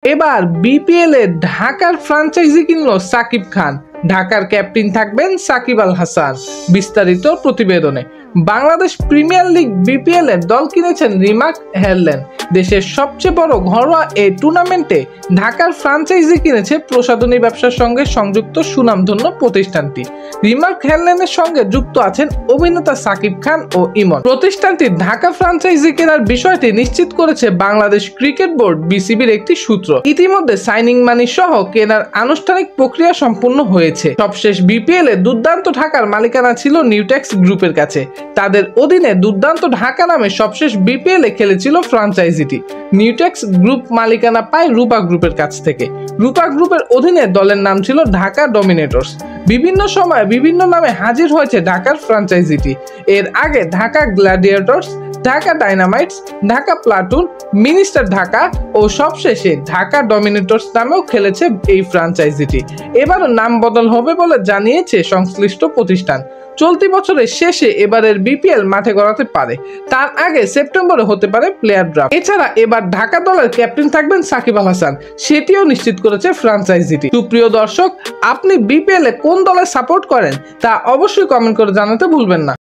এবার বিপিএল এ ঢাকার ফ্র্যাঞ্চাইজি কিনলো সাকিব খান। ঢাকার ক্যাপ্টেন থাকবেন সাকিব আল হাসান। বিস্তারিত প্রতিবেদনে। বাংলাদেশ প্রিমিয়ার লিগ বিপিএল এর দল কিনেছেন রিমার্ক হেরল্যান্ড। দেশের সবচেয়ে বড় ঘরোয়া এই টুর্নামেন্টে ঢাকার ফ্র্যাঞ্চাইজি কিনেছে প্রসাধনী ব্যবসার সঙ্গে সংযুক্ত সুনামধন্য প্রতিষ্ঠানটি। রিমার্ক হেরল্যান্ডের সঙ্গে যুক্ত আছেন অভিনেতা সাকিব খান ও ইমন। প্রতিষ্ঠানটি ঢাকা ফ্র্যাঞ্চাইজি কেনার বিষয়টি নিশ্চিত করেছে বাংলাদেশ ক্রিকেট বোর্ড বিসিবির একটি সূত্র। ইতিমধ্যে সাইনিং মানি সহ কেনার আনুষ্ঠানিক প্রক্রিয়া সম্পূর্ণ হয়েছে। সবশেষ বিপিএল এ দুর্দান্ত ঢাকার মালিকানা ছিল নিউটেক্স গ্রুপের কাছে। তাদের অধীনে দুর্দান্ত ঢাকা নামে সবশেষ বিপিএল এ খেলেছিল ফ্র্যাঞ্চাইজিটি। নিউটেক্স গ্রুপ মালিকানা পায় রূপা গ্রুপের কাছ থেকে। রূপা গ্রুপের অধীনে দলের নাম ছিল ঢাকা ডমিনেটর্স। বিভিন্ন সময়ে বিভিন্ন নামে হাজির হয়েছে ঢাকার ফ্র্যাঞ্চাইজিটি। এর আগে Dhaka Gladiators, Dhaka Dynamites, Dhaka Platoon, Minister Dhaka ও সবশেষে ঢাকা ডমিনেটর্স নামেও খেলেছে এই ফ্র্যাঞ্চাইজিটি। এবারও নাম বদল হবে বলে জানিয়েছে সংশ্লিষ্ট প্রতিষ্ঠান। চলতি বছরের শেষে এবারের বিপিএল মাঠে গড়াতে পারে। তার আগে সেপ্টেম্বরে হতে পারে প্লেয়ার ড্রাফট। এছাড়া এবার ঢাকা দলের ক্যাপ্টেন থাকবেন সাকিব আল হাসান, সেটিও নিশ্চিত করেছে ফ্র্যাঞ্চাইজিটি। সুপ্রিয় দর্শক, আপনি বিপিএল এ কোন দলের সাপোর্ট করেন তা অবশ্যই কমেন্ট করে জানাতে ভুলবেন না।